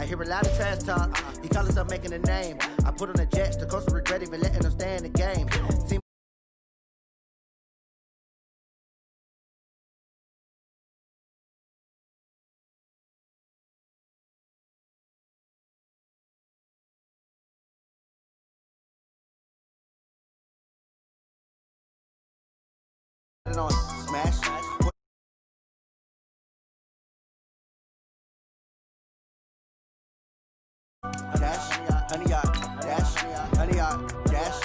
hear a lot of trash talk. He call himself making a name. I put on the Jets, the coach will regret even letting them stay in the game. Team on smash. Dash, honey yard, dash, honey yard, dash.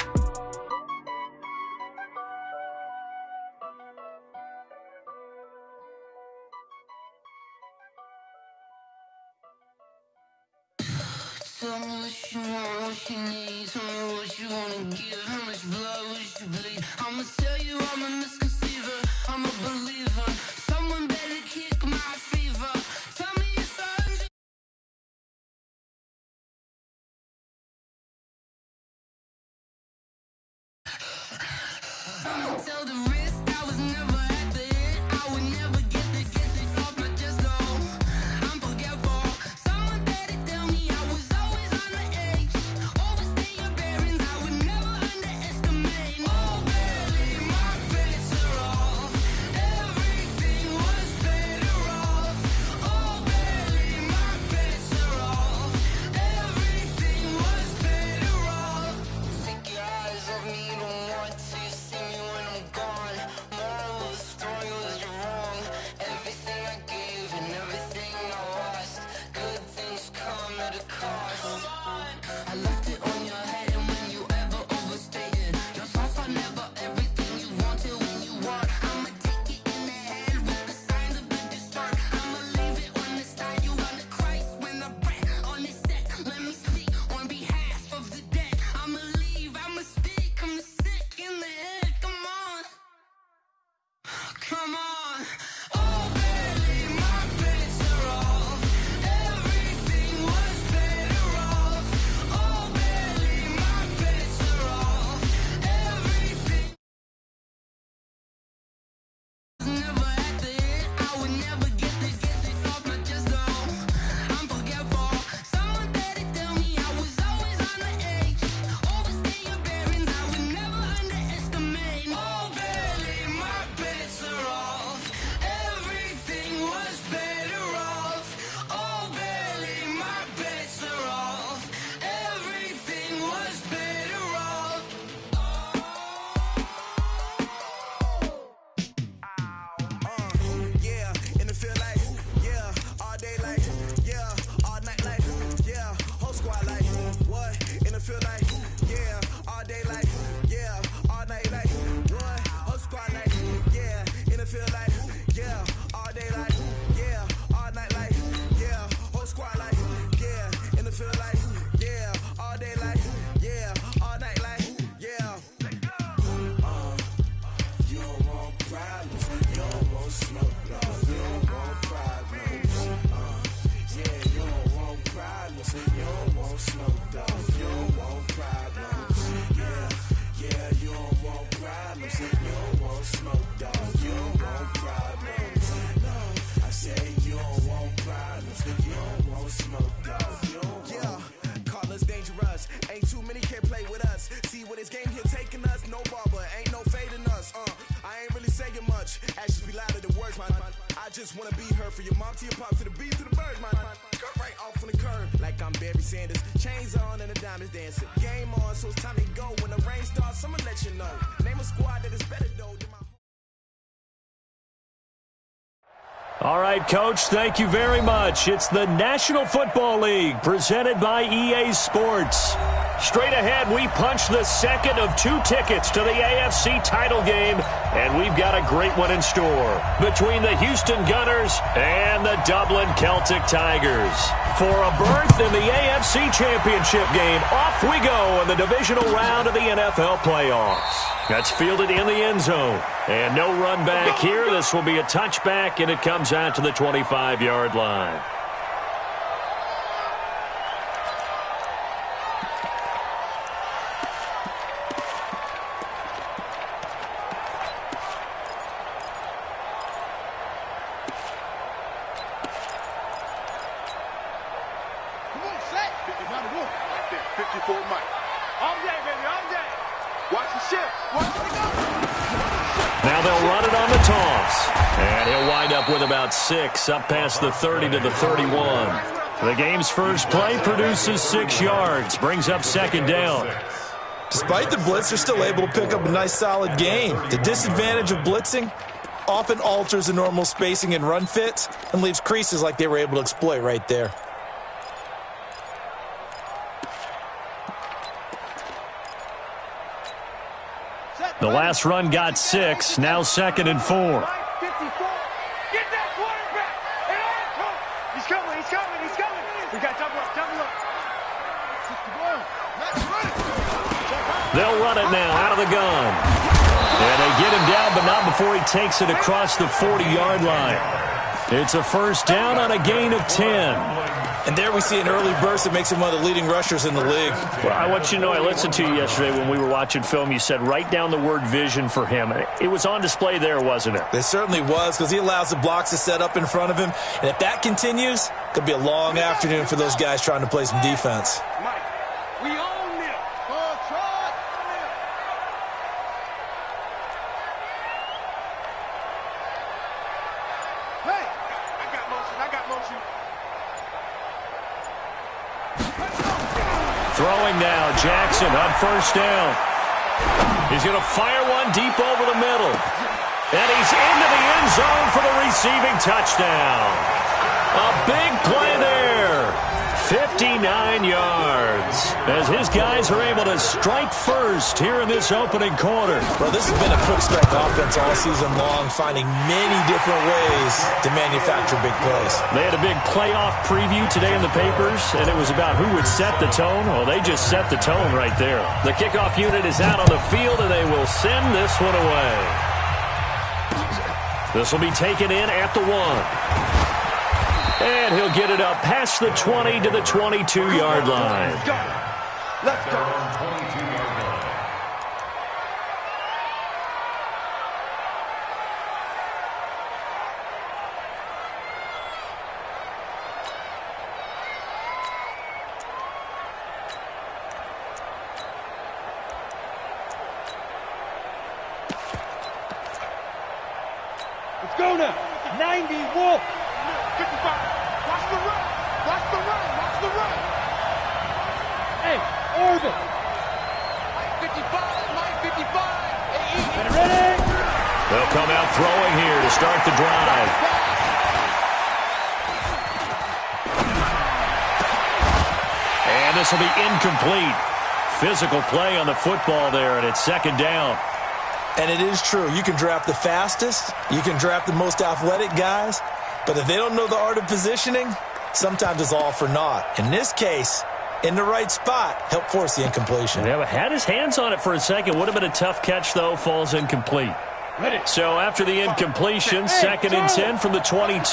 Tell me what you want, what you need. Tell me what you wanna give. How much blood would you bleed? I'ma tell you I'm a misconceiver. I'm a believer. Someone better kick my fever. Tell me it's 100. I'ma tell the risk I was never at the end. I would never get this off my chest, though. I'm forgetful. Someone better tell me I was always on the edge. Overstay your bearings, I would never underestimate. Oh, barely, my bets are off. Everything was better off. Oh, barely, my bets are off. Everything was better off. Take your eyes off me, don't want to see me when I'm gone. Moral of the story was you're wrong. Everything I gave and everything I lost. Good things come at a cost. I left it on your head, and when you ever overstated your thoughts are never everything you wanted when you want. I'ma take it in the head with the signs of the distort. I'ma leave it on the side. You wanna Christ when I breath on this set. Let me speak on behalf of the dead. I'ma leave, I'ma speak. I'm the sick in the head. Come on, come on. Oh, barely, my bets are off. Everything was better off. Oh, barely, my bets are off. Everything was never at the end. I would never get this off my chest, though. I'm forgetful. Someone better tell me I was always on the edge. Overstay your bearings, I would never underestimate. Oh, barely, my bets are off. Everything was better off. Oh, barely, my bets are off. Everything was better off. Yeah, in the field like, yeah, all day like, yeah, all night like, yeah, whole squad like, what? In the field like, yeah, all day like, yeah, all night like, what? Whole squad like, yeah, in the field like, yeah, all day like, yeah, all night like, yeah, whole squad like, yeah, in the field like, yeah, all day like, yeah, all night like, yeah. You don't want problems, you don't want smoke, no. You don't want problems, yeah, you don't want problems, you don't want smoke, dog. You don't want problems, yeah, you don't want problems, you don't want smoke, dog. You don't want problems, no. I say you don't want problems, you don't want smoke, dog. You don't yeah, call us dangerous. Ain't too many can play with us. See what this game here taking us. No barber, ain't no fading us. I ain't really saying much. Actions be louder than words, man. I just wanna be heard. For your mom to your pop to the bees to the birds, man. Cut right off on the curb like I'm Barry Sanders. Chains on and the diamonds dancing. Game on, so it's time to go. When the rain starts, I'ma let you know. Name a squad that is better though than my. All right, Coach, thank you very much. It's the National Football League presented by EA Sports. Straight ahead, we punch the second of 2 tickets to the AFC title game, and we've got a great one in store between the Houston Gunners and the Dublin Celtic Tigers. For a berth in the AFC Championship game, off we go in the divisional round of the NFL playoffs. That's fielded in the end zone. And no run back here. This will be a touchback, and it comes out to the 25-yard line. Come on, set. 54 Mike. All day, baby, all day. Watch the shift. Watch it go. Now they'll run it on the toss. And he'll wind up with about 6, up past the 30 to the 31. The game's first play produces 6 yards, brings up second down. Despite the blitz, they're still able to pick up a nice, solid gain. The disadvantage of blitzing often alters the normal spacing and run fits and leaves creases like they were able to exploit right there. The last run got 6, now 2nd and 4. Get that quarterback. He's coming, he's coming, he's coming. We got double up, double up. They'll run it now out of the gun. And they get him down, but not before he takes it across the 40-yard line. It's a first down on a gain of 10. And there we see an early burst that makes him one of the leading rushers in the league. Well, I want you to know, I listened to you yesterday when we were watching film. You said write down the word vision for him. It was on display there, wasn't it? It certainly was, because he allows the blocks to set up in front of him. And if that continues, it'll be a long afternoon for those guys trying to play some defense. Mike, we own them. Hey, I got motion, I got motion. Throwing now, Jackson on first down. He's going to fire one deep over the middle. And he's into the end zone for the receiving touchdown. A big play there. 59 yards. As his guys are able to strike first here in this opening quarter. Well, this has been a quick strike offense all season long, finding many different ways to manufacture big plays. They had a big playoff preview today in the papers, and it was about who would set the tone. Well, they just set the tone right there. The kickoff unit is out on the field, and they will send this one away. This will be taken in at the 1. And he'll get it up past the 20 to the 22-yard line. Let's go. Let's go. Let's go now. 90 Wolf. 55. Watch the run. Watch the run. Watch the run. Hey, Orbit. Mike 55. Mike 55. Hey, ready? They'll come out throwing here to start the drive. And this will be incomplete. Physical play on the football there, and it's second down. And it is true. You can draft the fastest. You can draft the most athletic guys. But if they don't know the art of positioning, sometimes it's all for naught. In this case, in the right spot, help force the incompletion. Yeah, had his hands on it for a second. Would have been a tough catch, though. Falls incomplete. So after the incompletion, 2nd and 10 from the 22.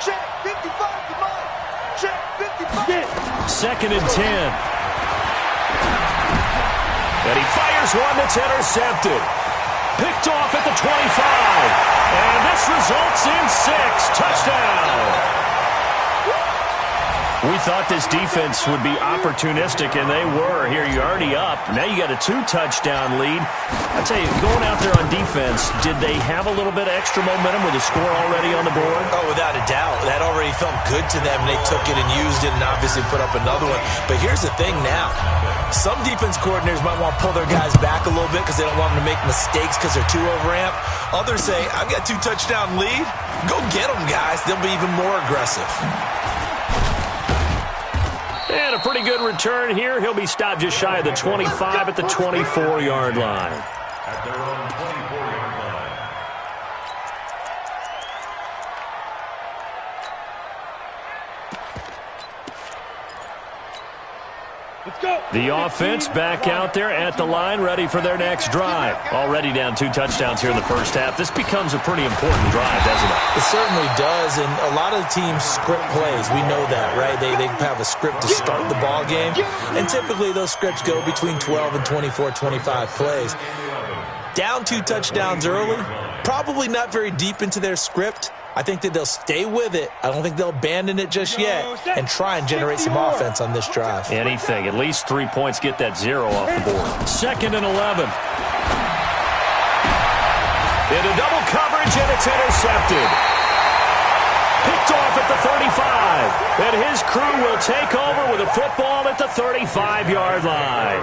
Check 55 to Mike. Check 55. 2nd and 10. And he fires one that's intercepted. Picked off at the 25. And this results in 6. Touchdown. We thought this defense would be opportunistic, and they were. Here, you're already up. Now you got a 2-touchdown lead. I tell you, going out there on defense, did they have a little bit of extra momentum with a score already on the board? Oh, without a doubt. That already felt good to them. They took it and used it and obviously put up another one. But here's the thing now. Some defense coordinators might want to pull their guys back a little bit because they don't want them to make mistakes because they're too overamped. Others say, I've got 2-touchdown lead. Go get them, guys. They'll be even more aggressive. And a pretty good return here. He'll be stopped just shy of the 25 at the 24-yard line. At their own 24-yard line. Let's go. The offense back out there at the line, ready for their next drive. Already down 2 touchdowns here in the first half. This becomes a pretty important drive, doesn't it? It certainly does, and a lot of teams script plays. We know that, right? They have a script to start the ball game, and typically those scripts go between 12 and 24, 25 plays. Down 2 touchdowns early, probably not very deep into their script, I think that they'll stay with it. I don't think they'll abandon it just yet and try and generate some offense on this drive. Anything. At least 3 points, get that 0 off the board. 2nd and 11. Into double coverage, and it's intercepted. Picked off at the 35. And his crew will take over with a football at the 35-yard line.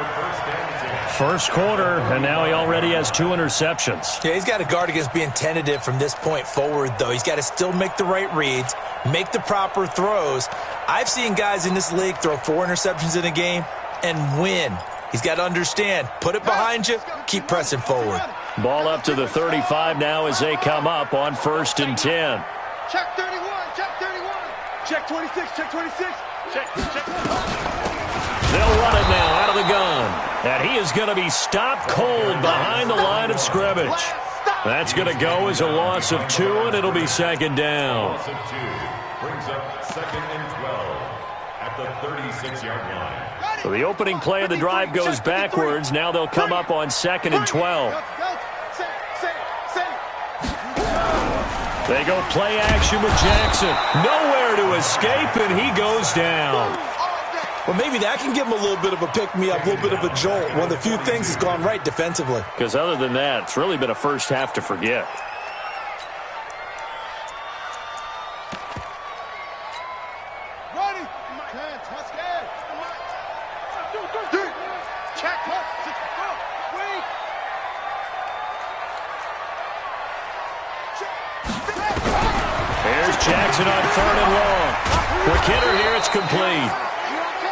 First quarter, and now he already has 2 interceptions. Yeah, he's got to guard against being tentative from this point forward, though. He's got to still make the right reads, make the proper throws. I've seen guys in this league throw 4 interceptions in a game and win. He's got to understand, put it behind you, keep pressing forward. Ball up to the 35 now as they come up on 1st and 10. Check 31, check 31. Check 26, check 26. Check. They'll run it now out of the gun. And he is going to be stopped cold behind the line of scrimmage. That's going to go as a loss of 2, and it'll be 2nd down. Loss of 2 brings up 2nd and 12 at the 36-yard line. So the opening play of the drive goes backwards. Now they'll come up on 2nd and 12. They go play action with Jackson. Nowhere to escape, and he goes down. Well, maybe that can give him a little bit of a pick-me-up, a little bit of a jolt. One of the few things that's gone right defensively. Because other than that, it's really been a first half to forget. Ready? Check. Wait. Here's Jackson on 3rd and long. Quick hitter here, it's complete.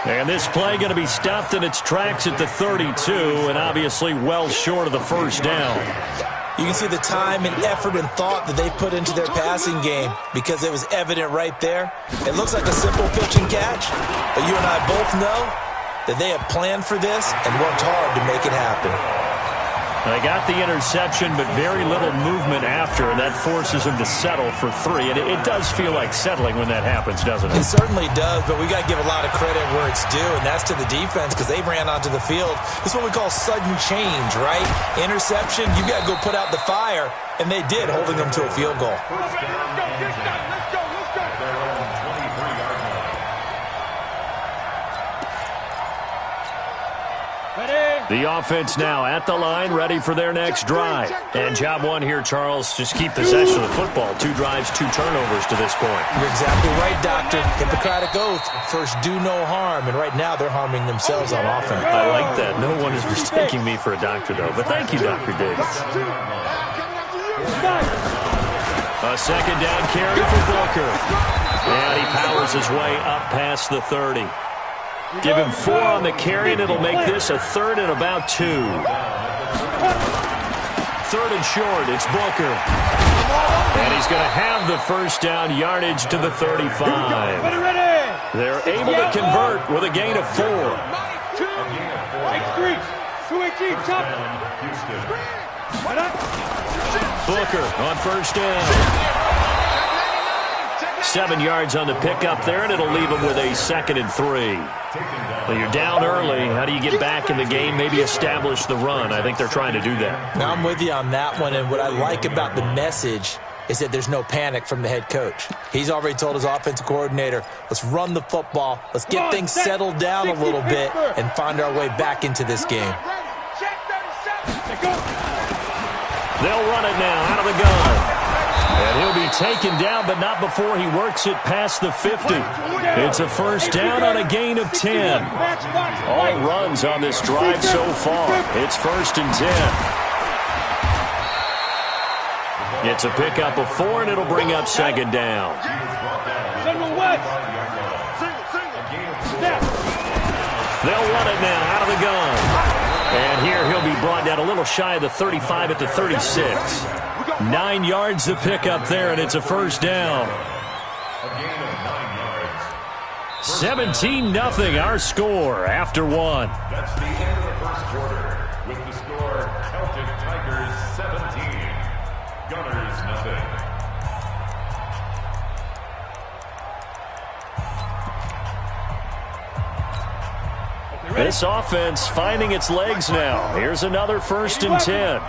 And this play going to be stopped in its tracks at the 32, and obviously well short of the first down. You can see the time and effort and thought that they put into their passing game because it was evident right there. It looks like a simple pitch and catch, but you and I both know that they have planned for this and worked hard to make it happen. They got the interception, but very little movement after, and that forces them to settle for 3. And it does feel like settling when that happens, doesn't it? It certainly does, but we got to give a lot of credit where it's due, and that's to the defense because they ran onto the field. This is what we call sudden change, right? Interception, you got to go put out the fire, and they did, holding them to a field goal. Let's go. Their own 23-yard line. The offense now at the line, ready for their next drive. And job 1 here, Charles, just keep possession of the football. 2 drives, 2 turnovers to this point. You're exactly right, Doctor. Hippocratic oath, first do no harm, and right now they're harming themselves on offense. I like that. No one is mistaking me for a doctor, though. But thank you, Dr. Davis. A 2nd down carry for Booker. And he powers his way up past the 30. Give him 4 on the carry, and it'll make this a 3rd and about 2. 3rd and short, it's Booker. And he's going to have the first down yardage to the 35. They're able to convert with a gain of 4. Booker on first down. 7 yards on the pickup there, and it'll leave him with a 2nd and 3. Well, you're down early. How do you get back in the game, maybe establish the run? I think they're trying to do that. Now, I'm with you on that one, and what I like about the message is that there's no panic from the head coach. He's already told his offensive coordinator, let's run the football, let's get things settled down a little bit, and find our way back into this game. They'll run it now out of the gun. And he'll be taken down, but not before he works it past the 50. It's a first down on a gain of 10. All runs on this drive so far. It's 1st and 10. It's a pickup of 4, and it'll bring up 2nd down. They'll run it now out of the gun. And here he'll be brought down a little shy of the 35 at the 36. 9 yards to pick up there, and it's a first down. 17-0 our score after 1. That's the end of the first quarter with the score Celtic Tigers 17, Gunners nothing. This offense finding its legs now. Here's another 1st and 10.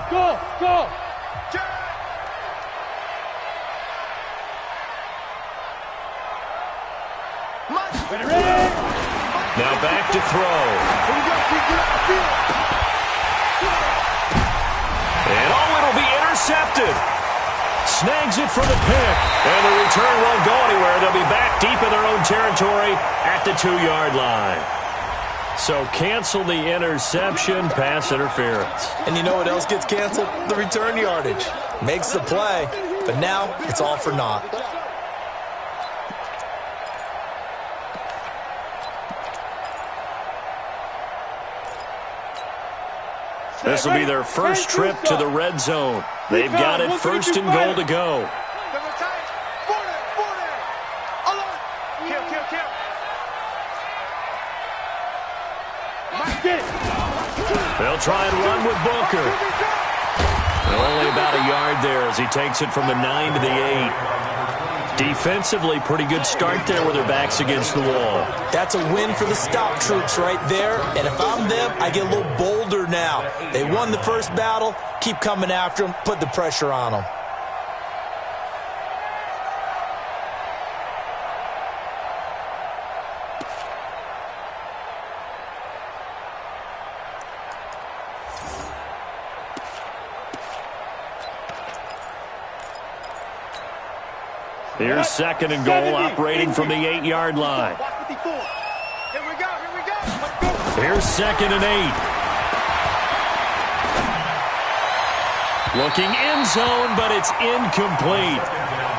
Go. Now back to throw. And it'll be intercepted. Snags it for the pick. And the return won't go anywhere. They'll be back deep in their own territory at the 2-yard line. So cancel the interception, pass interference. And you know what else gets canceled? The return yardage. Makes the play, but now it's all for naught. This will be their first trip to the red zone. They've got it first and goal to go. They'll try and run with Booker. Only about a yard there as he takes it from the 9 to the 8. Defensively, pretty good start there with their backs against the wall. That's a win for the stop troops right there. And if I'm them, I get a little bolder now. They won the first battle. Keep coming after them. Put the pressure on them. Here's second and goal, operating from the 8-yard line. Here we go. Here's second and 8. Looking end zone, but it's incomplete.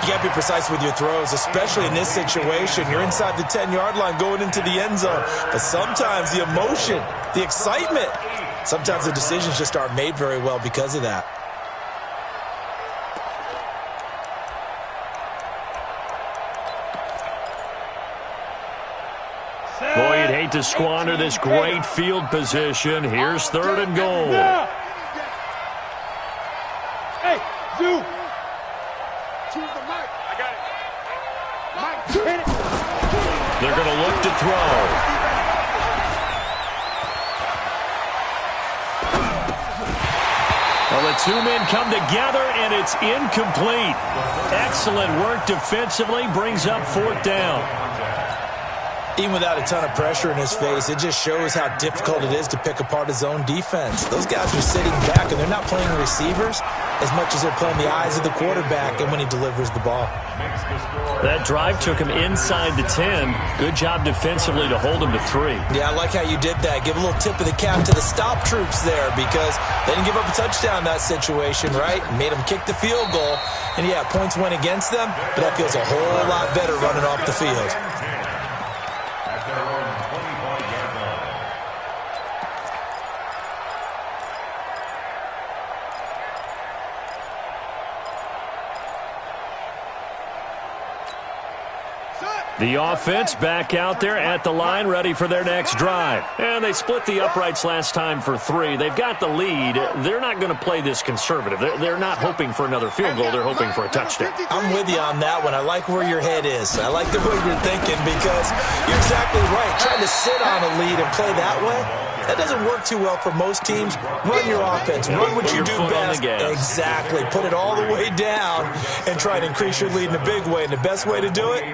You got to be precise with your throws, especially in this situation. You're inside the 10-yard line going into the end zone. But sometimes the emotion, the excitement, sometimes the decisions just aren't made very well because of that. Boy, you'd hate to squander this great field position. Here's third and goal. Hey, Zoo. Choose the mic. I got it. Mike, hit it. They're going to look to throw. Well, the two men come together, and it's incomplete. Excellent work defensively, brings up fourth down. Even without a ton of pressure in his face, it just shows how difficult it is to pick apart his own defense. Those guys are sitting back, and they're not playing receivers as much as they're playing the eyes of the quarterback and when he delivers the ball. That drive took him inside the 10. Good job defensively to hold him to 3. Yeah, I like how you did that. Give a little tip of the cap to the stop troops there because they didn't give up a touchdown in that situation, right? Made them kick the field goal. And, yeah, points went against them, but that feels a whole lot better running off the field. 'The offense back out there at the line, ready for their next drive. And they split the uprights last time for 3. They've got the lead. They're not going to play this conservative. They're not hoping for another field goal. They're hoping for a touchdown. I'm with you on that one. I like where your head is. I like the way you're thinking because you're exactly right. Trying to sit on a lead and play that way, that doesn't work too well for most teams. Run your offense. Run what you do best. Exactly. Put it all the way down and try to increase your lead in a big way. And the best way to do it,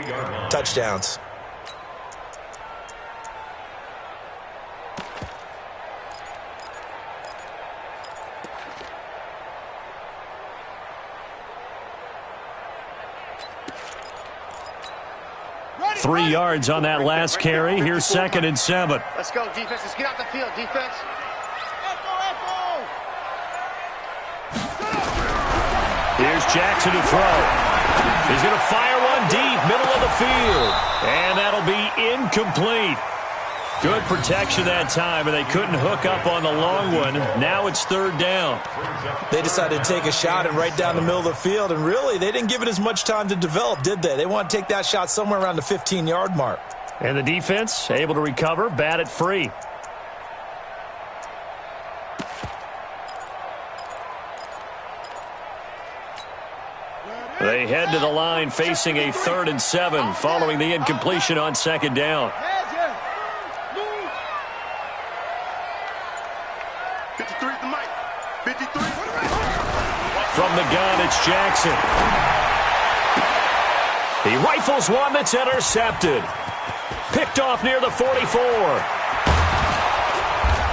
touchdowns. Ready, 3 yards on that last carry. Here's second and 7. Let's go, defense. Let's get out the field, defense. Here's Jackson to throw. He's going to fire one deep, middle of the field. And that'll be incomplete. Good protection that time, and they couldn't hook up on the long one. Now it's third down. They decided to take a shot and right down the middle of the field, and really, they didn't give it as much time to develop, did they? They want to take that shot somewhere around the 15-yard mark. And the defense able to recover, bat it free. They head to the line facing a 3rd and 7 following the incompletion on second down. 53 at the mic. 53. From the gun, it's Jackson. He rifles one that's intercepted. picked off near the 44.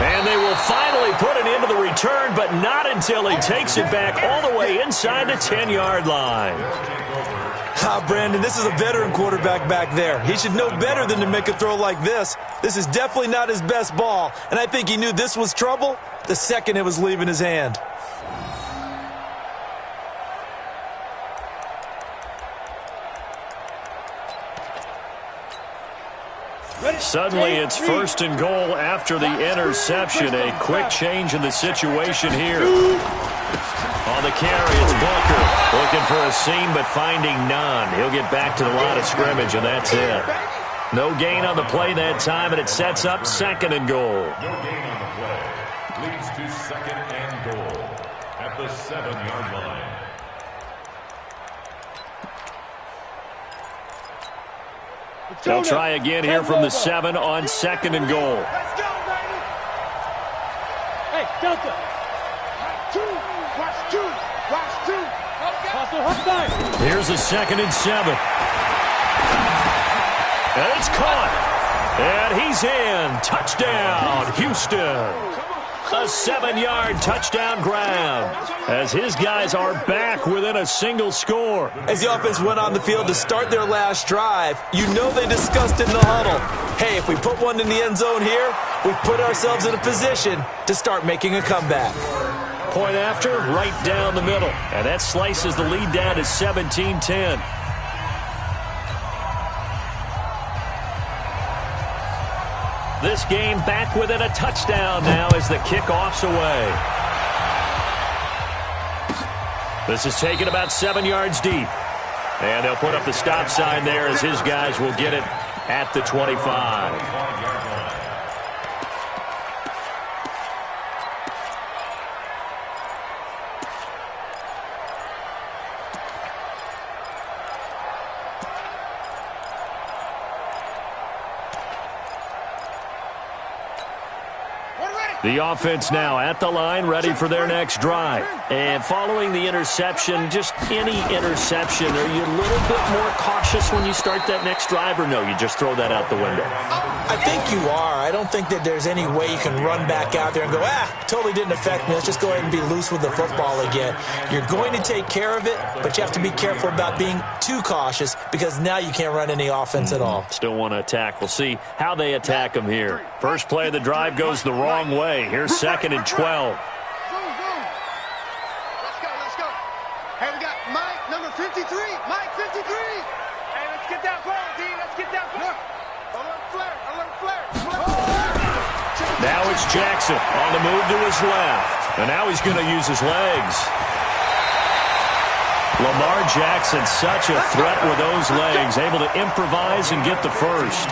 And they will finally put it into the return, but not until he takes it back all the way inside the 10-yard line. Brandon, this is a veteran quarterback back there. He should know better than to make a throw like this. This is definitely not his best ball, and I think he knew this was trouble the second it was leaving his hand. Suddenly it's 1st and goal after the interception. A quick change in the situation here. On the carry, it's Booker looking for a seam but finding none. He'll get back to the line of scrimmage, and that's it. No gain on the play that time, and it sets up 2nd and goal. No gain on the play. Leads to 2nd and goal at the 7-yard line. They'll try again here from the 7 on 2nd and goal. Let's go, baby. Hey, Delta. Watch two. Here's a 2nd and 7. And it's caught. And he's in. Touchdown, Houston. A 7-yard touchdown grab as his guys are back within a single score. As the offense went on the field to start their last drive, you know they discussed it in the huddle. Hey, if we put one in the end zone here, we've put ourselves in a position to start making a comeback. Point after, right down the middle. And that slices the lead down to 17-10. This game back within a touchdown now as the kickoff's away. This is taken about 7 yards deep. And they'll put up the stop sign there as his guys will get it at the 25. The offense now at the line, ready for their next drive. And following the interception, just any interception, are you a little bit more cautious when you start that next drive, or no, you just throw that out the window? I think you are. I don't think that there's any way you can run back out there and go, totally didn't affect me. Let's just go ahead and be loose with the football again. You're going to take care of it, but you have to be careful about being too cautious because now you can't run any offense at all. Still want to attack. We'll see how they attack them here. First play of the drive goes the wrong way. Here's 2nd and 12. Let's go. Hey, we got Mike, number 53. Mike, 53. Hey, let's get that ball, D. Let's get that ball. Alert flare. Now it's Jackson on the move to his left. And now he's going to use his legs. Lamar Jackson, such a threat with those legs, able to improvise and get the first.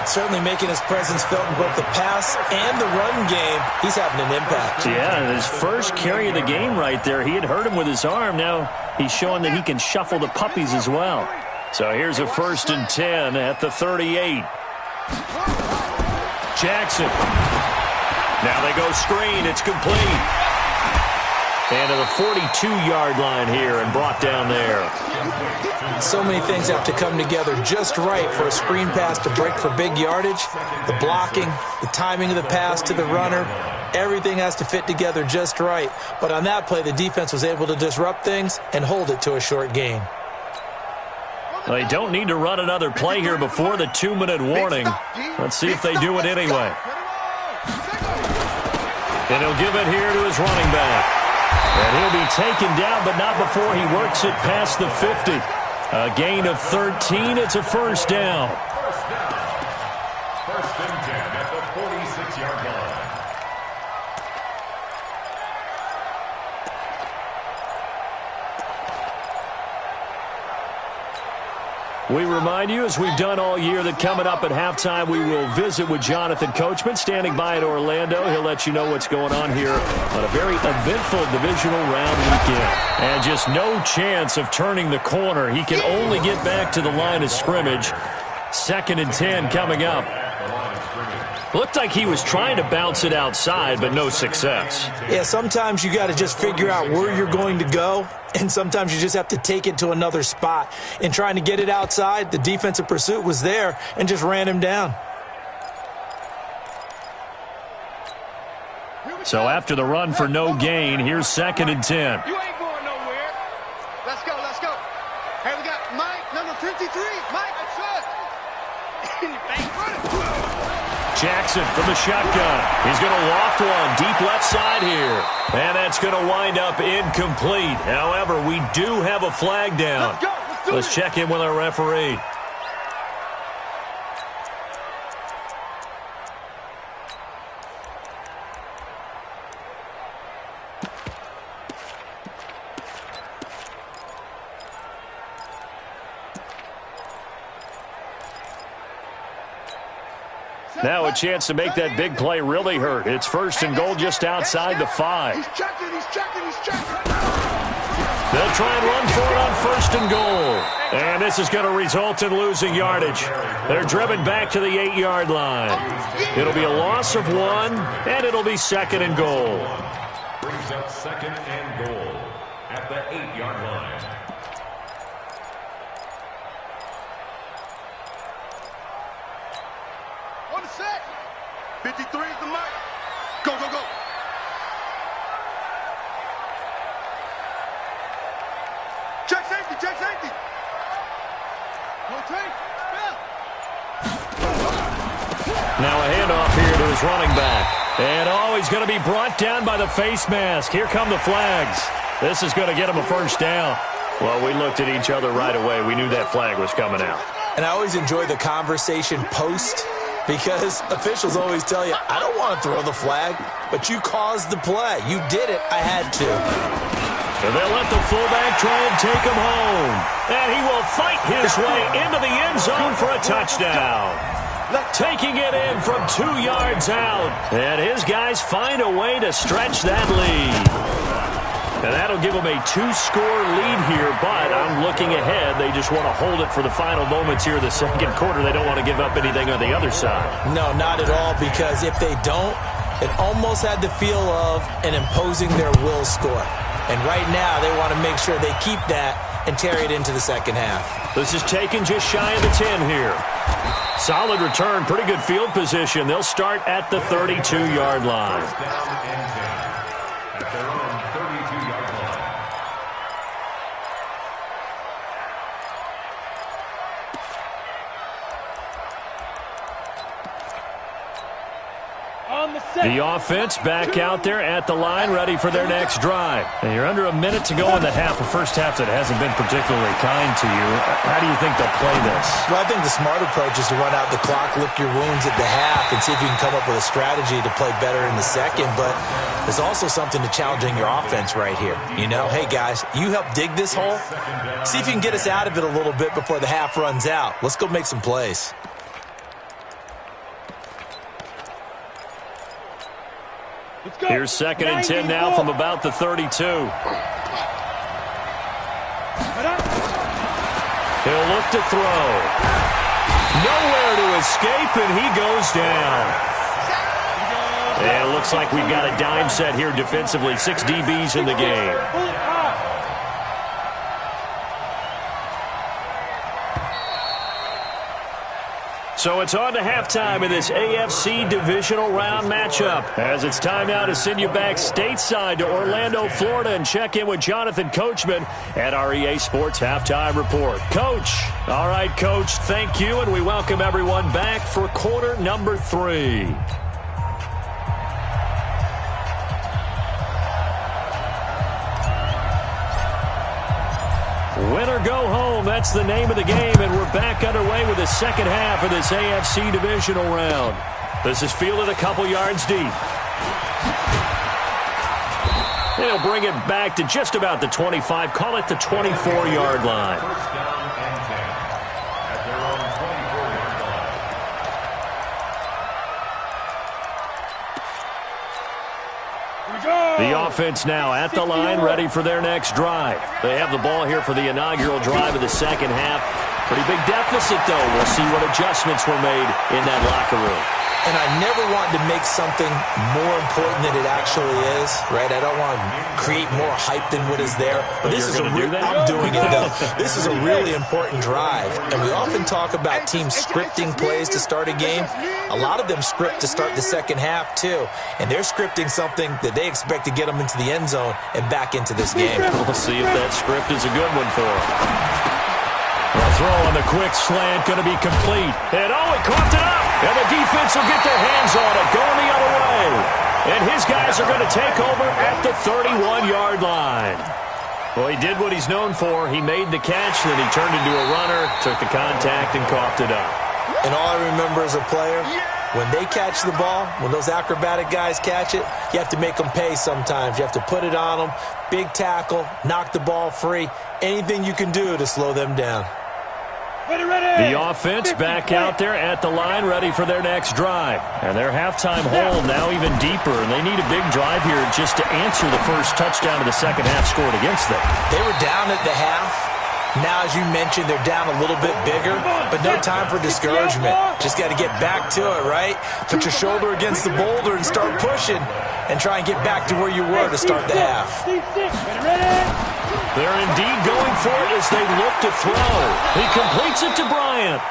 Certainly making his presence felt in both the pass and the run game. He's having an impact. Yeah, his first carry of the game right there. He had hurt him with his arm. Now he's showing that he can shuffle the puppies as well. So here's a 1st and 10 at the 38. Jackson. Now they go screen. It's complete. And to the 42-yard line here and brought down there. So many things have to come together just right for a screen pass to break for big yardage. The blocking, the timing of the pass to the runner, everything has to fit together just right. But on that play, the defense was able to disrupt things and hold it to a short gain. They don't need to run another play here before the 2-minute warning. Let's see if they do it anyway. And he'll give it here to his running back. And he'll be taken down, but not before he works it past the 50. A gain of 13. It's a 1st down. First and 10 at the 46-yard line. We remind you, as we've done all year, that coming up at halftime, we will visit with Jonathan Coachman, standing by in Orlando. He'll let you know what's going on here on a very eventful divisional round weekend. And just no chance of turning the corner. He can only get back to the line of scrimmage. 2nd and 10 coming up. Looked like he was trying to bounce it outside, but no success. Yeah, sometimes you got to just figure out where you're going to go, and sometimes you just have to take it to another spot. In trying to get it outside, the defensive pursuit was there and just ran him down. So after the run for no gain, here's 2nd and 10. You ain't going nowhere. Let's go, let's go. Hey, we got Mike, number 53. Mike, that's us. Jackson from the shotgun. He's going to loft one deep left side here. And that's going to wind up incomplete. However, we do have a flag down. Let's go. Let's check in with our referee. Now a chance to make that big play really hurt. It's 1st and goal just outside the 5. He's checking. They'll try and run for it on 1st and goal. And this is going to result in losing yardage. They're driven back to the 8-yard line. It'll be a loss of 1, and it'll be 2nd and goal. Brings up 2nd and goal at the 8-yard line. On the set. 53 is the mark. Go, go, go. Check safety, check safety. Go, take. Now a handoff here to his running back. And he's going to be brought down by the face mask. Here come the flags. This is going to get him a 1st down. Well, we looked at each other right away. We knew that flag was coming out. And I always enjoy the conversation post, because officials always tell you, I don't want to throw the flag, but you caused the play. You did it. I had to. So they'll let the fullback try and take him home. And he will fight his way into the end zone for a touchdown. Taking it in from 2 yards out. And his guys find a way to stretch that lead. And that'll give them a 2-score lead here, but I'm looking ahead. They just want to hold it for the final moments here in the 2nd quarter. They don't want to give up anything on the other side. No, not at all, because if they don't, it almost had the feel of an imposing their will score. And right now, they want to make sure they keep that and carry it into the 2nd half. This is taken just shy of the 10 here. Solid return, pretty good field position. They'll start at the 32-yard line. First down and 10 at their own 32-yard line. The offense back out there at the line, ready for their next drive. And you're under a minute to go in the half, a first half that hasn't been particularly kind to you. How do you think they'll play this? Well, I think the smart approach is to run out the clock, lick your wounds at the half, and see if you can come up with a strategy to play better in the 2nd. But there's also something to challenging your offense right here. You know, hey, guys, you help dig this hole. See if you can get us out of it a little bit before the half runs out. Let's go make some plays. Here's 2nd and 10 now from about the 32. He'll look to throw. Nowhere to escape, and he goes down. And it looks like we've got a dime set here defensively. 6 DBs in the game. So it's on to halftime in this AFC divisional round matchup. As it's time now to send you back stateside to Orlando, Florida, and check in with Jonathan Coachman at our EA Sports Halftime Report. Coach. All right, Coach, thank you, and we welcome everyone back for quarter number 3. Win or go home, that's the name of the game, and we're back underway with the 2nd half of this AFC divisional round. This is fielded a couple yards deep. And he'll bring it back to just about the 25, call it the 24-yard line. First down and 10 at their own 24-yard line. The offense now at the line, ready for their next drive. They have the ball here for the inaugural drive of the 2nd half. Pretty big deficit, though. We'll see what adjustments were made in that locker room. And I never want to make something more important than it actually is, right? I don't want to create more hype than what is there. But this is I'm doing it, though. This is a really important drive. And we often talk about teams scripting plays to start a game. A lot of them script to start the second half, too. And they're scripting something that they expect to get them into the end zone and back into this game. We'll see if that script is a good one for them. The throw on the quick slant going to be complete. And he caught it up. And the defense will get their hands on it, going the other way. And his guys are going to take over at the 31-yard line. Well, he did what he's known for. He made the catch, then he turned into a runner, took the contact, and coughed it up. And all I remember as a player, when they catch the ball, when those acrobatic guys catch it, you have to make them pay sometimes. You have to put it on them, big tackle, knock the ball free, anything you can do to slow them down. The offense back out there at the line, ready for their next drive. And their halftime hole now even deeper, and they need a big drive here just to answer the first touchdown of the second half scored against them. They were down at the half. Now, as you mentioned, they're down a little bit bigger, but no time for discouragement. Just got to get back to it, right? Put your shoulder against the boulder and start pushing and try and get back to where you were to start the half. They're indeed going for it as they look to throw. He completes it to Bryant.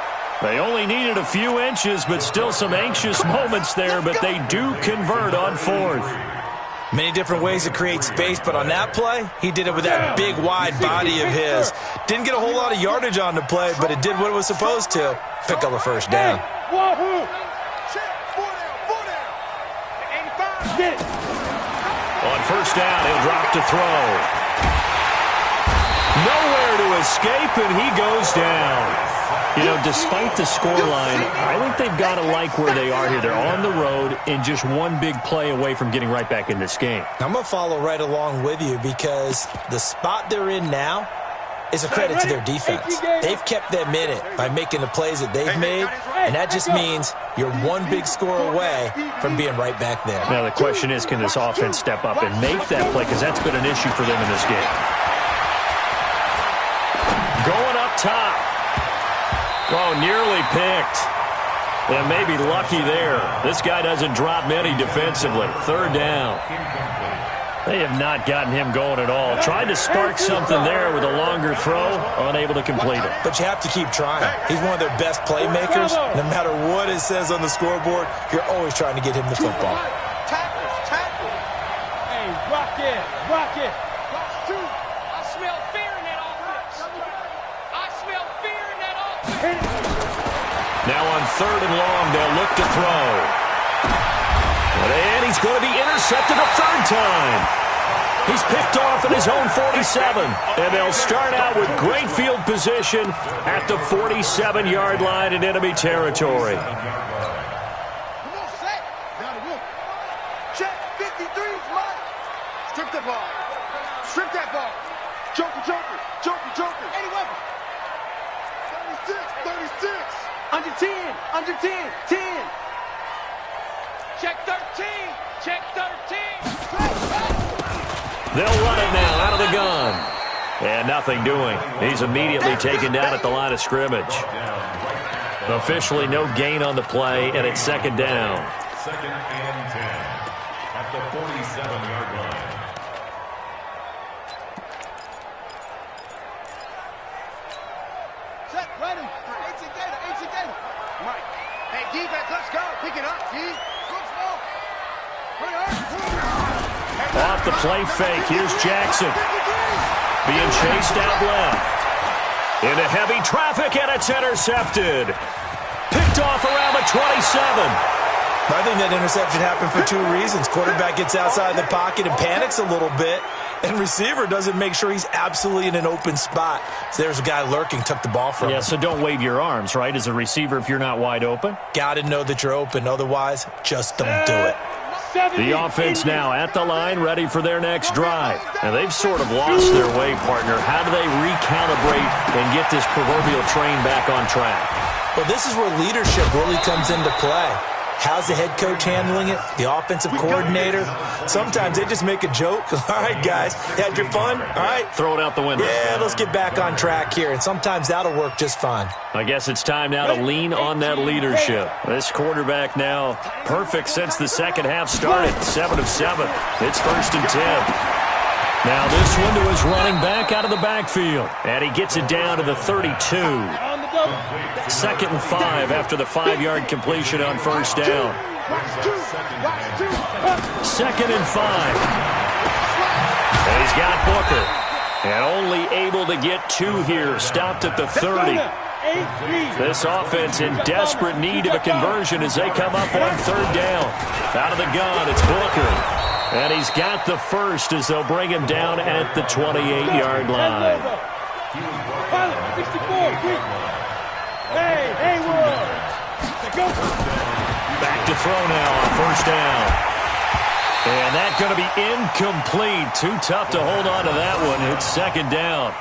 They only needed a few inches, but still some anxious moments there, but they do convert on fourth. Many different ways to create space, but on that play, he did it with that big, wide body of his. Didn't get a whole lot of yardage on the play, but it did what it was supposed to. Pick up a first down. On first down, he'll drop to throw. Nowhere to escape, and he goes down. You know, despite the scoreline, I think they've got to like where they are here. They're on the road and just one big play away from getting right back in this game. I'm going to follow right along with you because the spot they're in now is a credit to their defense. They've kept them in it by making the plays that they've made, and that just means you're one big score away from being right back there. Now, the question is, can this offense step up and make that play? Because that's been an issue for them in this game. Going up top. Oh, nearly picked. And maybe lucky there. This guy doesn't drop many defensively. Third down. They have not gotten him going at all. Tried to spark something there with a longer throw, unable to complete it. But you have to keep trying. He's one of their best playmakers. No matter what it says on the scoreboard, you're always trying to get him the football. Tackle. Hey, rock it. Watch two. I smell fear in that offense. I smell fear in that offense. Now on third and long, they'll look to throw. And he's going to be intercepted a third time. He's picked off at his own 47. And they'll start out with great field position at the 47-yard line in enemy territory. Come on, set. Gotta go. Check 53's Mike. Strip the ball. Strip that ball. Joker. Any weapon. 36. Under 10. 10. Check 13. They'll run it now out of the gun. And nothing doing. He's immediately taken down at the line of scrimmage. Officially no gain on the play, and it's second down. Second and 10 at the 47-yard line. Set, ready. Ancient Gator. Mike. Hey, defense, let's go. Pick it up, D. Off the play fake, here's Jackson. Being chased out left. Into heavy traffic, and it's intercepted. Picked off around the 27. I think that interception happened for two reasons. Quarterback gets outside the pocket and panics a little bit, and receiver doesn't make sure he's absolutely in an open spot. So there's a guy lurking, took the ball from him. Yeah, so don't wave your arms, right, as a receiver if you're not wide open? Got to know that you're open. Otherwise, just don't do it. The offense now at the line, ready for their next drive. Now, they've sort of lost their way, partner. How do they recalibrate and get this proverbial train back on track? Well, this is where leadership really comes into play. How's the head coach handling it? The offensive coordinator? Sometimes they just make a joke. All right, guys, had your fun? All right. Throw it out the window. Yeah, let's get back on track here, and sometimes that'll work just fine. I guess it's time now to lean on that leadership. This quarterback now perfect since the second half started. 7 of 7. It's 1st and 10. Now this one to his running back out of the backfield. And he gets it down to the 32. 2nd and 5 after the 5-yard completion on 1st down. 2nd and 5. And he's got Booker. And only able to get 2 here. Stopped at the 30. This offense in desperate need of a conversion as they come up on 3rd down. Out of the gun, it's Booker. And he's got the first as they'll bring him down at the 28-yard line. Back to throw now on 1st down. And that's going to be incomplete. Too tough to hold on to that one. It's 2nd down.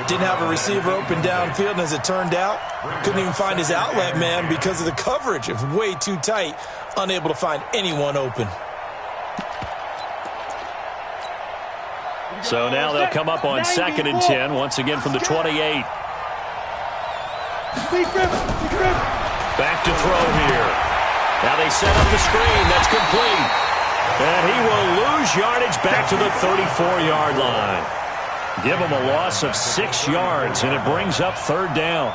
Didn't have a receiver open downfield, and as it turned out, couldn't even find his outlet man because of the coverage. It was way too tight, unable to find anyone open. So now they'll come up on 2nd and 10, once again from the 28. Back to throw here. Now they set up the screen. That's complete. And he will lose yardage back to the 34-yard line. Give him a loss of 6 yards, and it brings up 3rd down.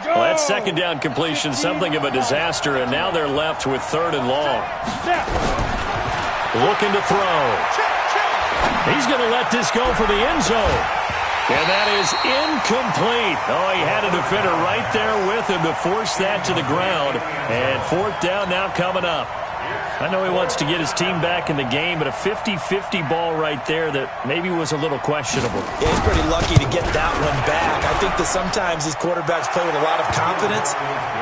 Well, that 2nd down completion, something of a disaster, and now they're left with 3rd and long. Looking to throw. He's going to let this go for the end zone. And that is incomplete. Oh, he had a defender right there with him to force that to the ground. And 4th down now coming up. I know he wants to get his team back in the game, but a 50-50 ball right there that maybe was a little questionable. Yeah, he's pretty lucky to get that one back. I think that sometimes these quarterbacks play with a lot of confidence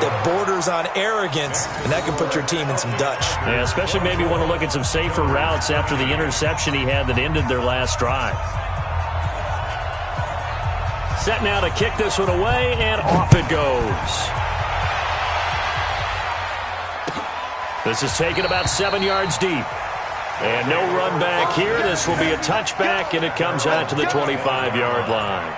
that borders on arrogance, and that can put your team in some Dutch. Yeah, especially maybe want to look at some safer routes after the interception he had that ended their last drive. Set now to kick this one away, and off it goes. This is taken about 7 yards deep. And no run back here. This will be a touchback, and it comes out to the 25-yard line.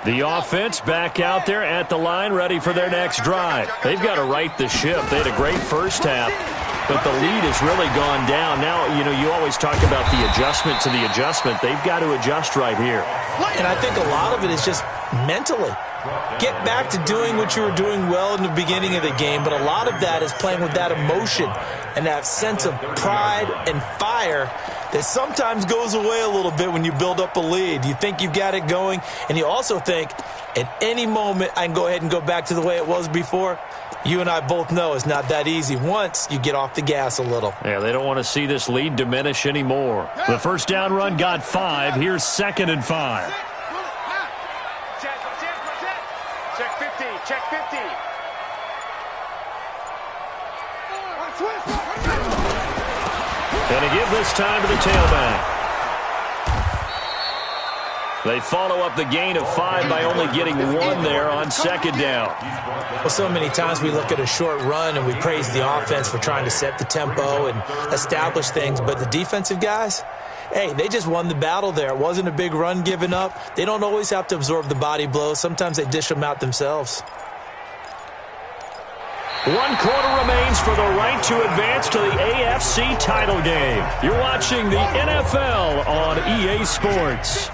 The offense back out there at the line, ready for their next drive. They've got to right the ship. They had a great first half, but the lead has really gone down. Now, you always talk about the adjustment to the adjustment. They've got to adjust right here. And I think a lot of it is just mentally. Get back to doing what you were doing well in the beginning of the game, but a lot of that is playing with that emotion and that sense of pride and fire that sometimes goes away a little bit when you build up a lead. You think you've got it going, and you also think at any moment I can go ahead and go back to the way it was before. You and I both know it's not that easy once you get off the gas a little. Yeah, they don't want to see this lead diminish anymore. The first down run got 5. Here's 2nd and 5. Check 50. Check 50. And to give this time to the tailback. They follow up the gain of 5 by only getting 1 there on 2nd down. Well, so many times we look at a short run and we praise the offense for trying to set the tempo and establish things, but the defensive guys, hey, they just won the battle there. It wasn't a big run given up. They don't always have to absorb the body blows. Sometimes they dish them out themselves. 1 quarter remains for the right to advance to the AFC title game. You're watching the NFL on EA Sports.